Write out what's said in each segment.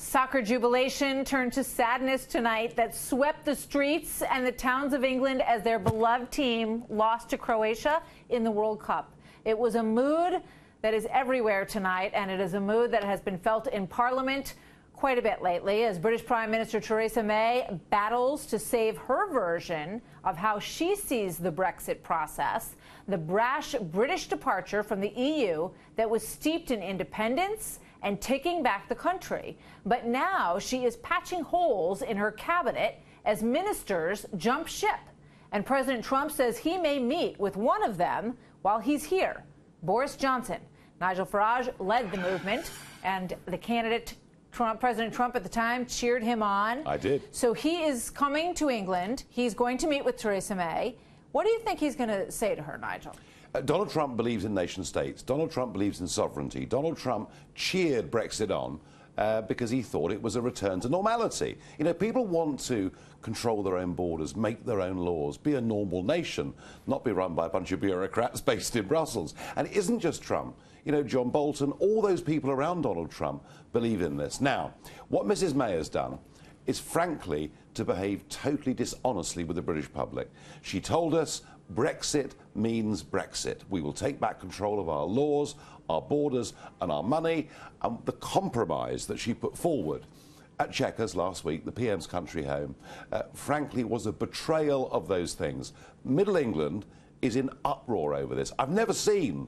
Soccer jubilation turned to sadness tonight that swept the streets and the towns of England as their beloved team lost to Croatia in the World Cup. It was a mood that is everywhere tonight, and it is a mood that has been felt in Parliament quite a bit lately as British Prime Minister Theresa May battles to save her version of how she sees the Brexit process, the brash British departure from the EU that was steeped in independence and taking back the country. But now she is patching holes in her cabinet as ministers jump ship. And President Trump says he may meet with one of them while he's here, Boris Johnson. Nigel Farage led the movement, and the candidate, President Trump at the time, cheered him on. I did. So he is coming to England. He's going to meet with Theresa May. What do you think he's going to say to her, Nigel? Donald Trump believes in nation states. Donald Trump believes in sovereignty. Donald Trump cheered Brexit on because he thought it was a return to normality. You know, people want to control their own borders, make their own laws, be a normal nation, not be run by a bunch of bureaucrats based in Brussels. And it isn't just Trump. You know, John Bolton, all those people around Donald Trump believe in this. Now, what Mrs. May has done is, frankly, to behave totally dishonestly with the British public. She told us Brexit means Brexit. We will take back control of our laws, our borders and our money. And the compromise that she put forward at Chequers last week, the PM's country home, frankly, was a betrayal of those things. Middle England is in uproar over this. I've never seen,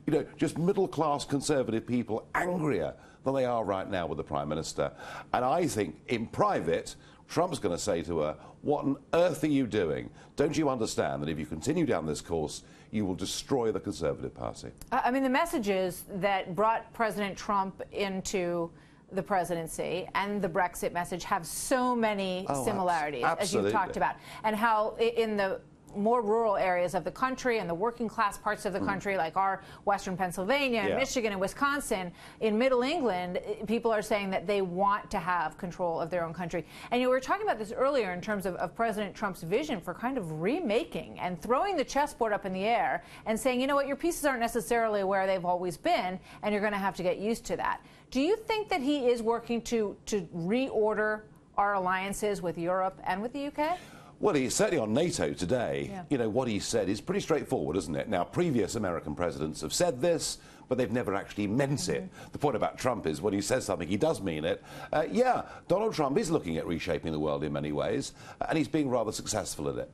you know, just middle-class Conservative people angrier than they are right now with the Prime Minister. And I think, in private, Trump's going to say to her, what on earth are you doing? Don't you understand that if you continue down this course, you will destroy the Conservative Party? I mean, the messages that brought President Trump into the presidency and the Brexit message have so many similarities, as you've talked about, and how in the more rural areas of the country and the working class parts of the country, like our western Pennsylvania and Michigan and Wisconsin, in Middle England, people are saying that they want to have control of their own country. And you know, we were talking about this earlier in terms of President Trump's vision for kind of remaking and throwing the chessboard up in the air and saying, you know what, your pieces aren't necessarily where they've always been, and you're going to have to get used to that. Do you think that he is working to reorder our alliances with Europe and with the UK? Well, he's certainly on NATO today. You know, what he said is pretty straightforward, isn't it? Now, previous American presidents have said this, but they've never actually meant it. The point about Trump is when he says something, he does mean it. Yeah, Donald Trump is looking at reshaping the world in many ways, and he's being rather successful at it.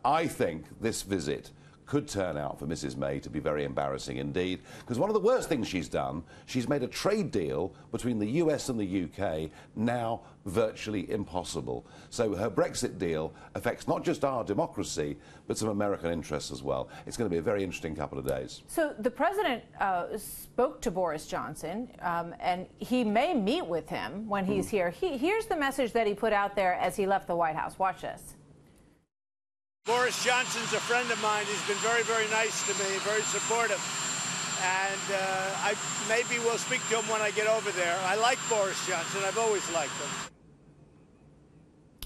I think this visit could turn out for Mrs. May to be very embarrassing indeed, because one of the worst things she's done, she's made a trade deal between the US and the UK now virtually impossible. So her Brexit deal affects not just our democracy, but some American interests as well. It's going to be a very interesting couple of days. So the president spoke to Boris Johnson, and he may meet with him when he's here. Here's the message that he put out there as he left the White House. Watch this. Boris Johnson's a friend of mine. He's been very, very nice to me, very supportive. And maybe we'll speak to him when I get over there. I like Boris Johnson. I've always liked him.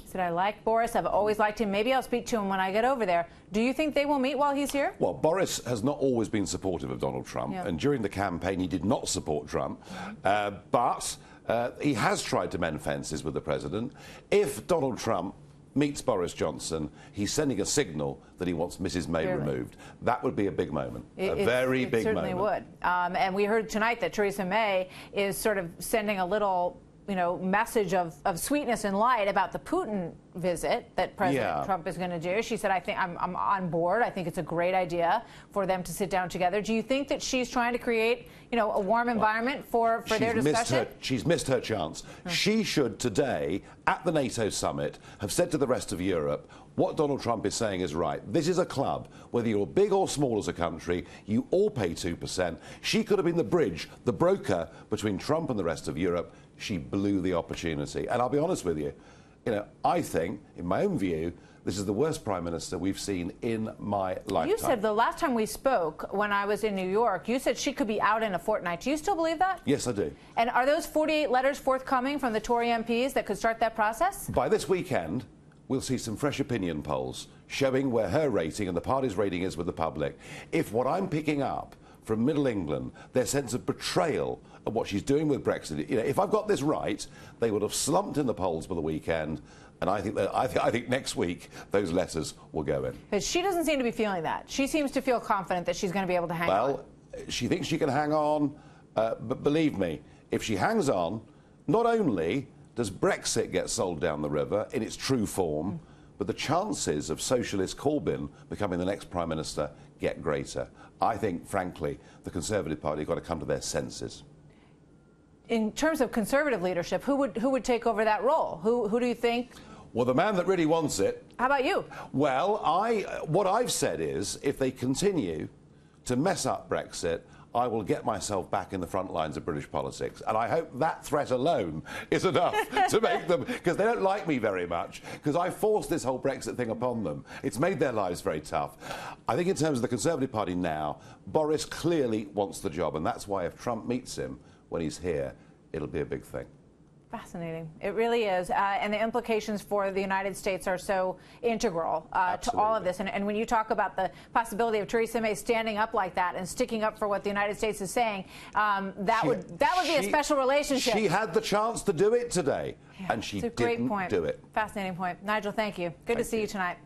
He said, I like Boris. I've always liked him. Maybe I'll speak to him when I get over there. Do you think they will meet while he's here? Well, Boris has not always been supportive of Donald Trump. And during the campaign, he did not support Trump. But he has tried to mend fences with the president. If Donald Trump meets Boris Johnson, he's sending a signal that he wants Mrs. May removed. That would be a big moment, a very big moment. It certainly would. And we heard tonight that Theresa May is sort of sending a little, you know, message of sweetness and light about the Putin visit that President Trump is going to do. She said, I think I'm on board. I think it's a great idea for them to sit down together. Do you think that she's trying to create, you know, a warm environment for their discussion? She's missed her chance. She should today, at the NATO summit, have said to the rest of Europe, what Donald Trump is saying is right. This is a club. Whether you're big or small as a country, you all pay 2%. She could have been the bridge, the broker between Trump and the rest of Europe. She blew the opportunity. And I'll be honest with you, I think, in my own view, this is the worst Prime Minister we've seen in my lifetime. You said the last time we spoke, when I was in New York, you said she could be out in a fortnight. Do you still believe that? Yes, I do. And are those 48 letters forthcoming from the Tory MPs that could start that process? By this weekend, we'll see some fresh opinion polls showing where her rating and the party's rating is with the public. If what I'm picking up from Middle England, their sense of betrayal of what she's doing with Brexit. You know, if I've got this right, they would have slumped in the polls for the weekend. And I think next week those letters will go in. But she doesn't seem to be feeling that. She seems to feel confident that she's going to be able to hang on. Well, she thinks she can hang on, but believe me, if she hangs on, not only does Brexit get sold down the river in its true form, but the chances of socialist Corbyn becoming the next Prime Minister get greater. I think, frankly, the Conservative Party have got to come to their senses. In terms of Conservative leadership, who would take over that role? Who do you think? Well, the man that really wants it. How about you? Well, what I've said is, if they continue to mess up Brexit, I will get myself back in the front lines of British politics. And I hope that threat alone is enough to make them, because they don't like me very much, because I forced this whole Brexit thing upon them. It's made their lives very tough. I think in terms of the Conservative Party now, Boris clearly wants the job, and that's why if Trump meets him when he's here, it'll be a big thing. Fascinating. It really is. And the implications for the United States are so integral to all of this. And when you talk about the possibility of Theresa May standing up like that and sticking up for what the United States is saying, that would be a special relationship. She had the chance to do it today, and she didn't do it. Fascinating point. Nigel, thank you. Good to see you tonight.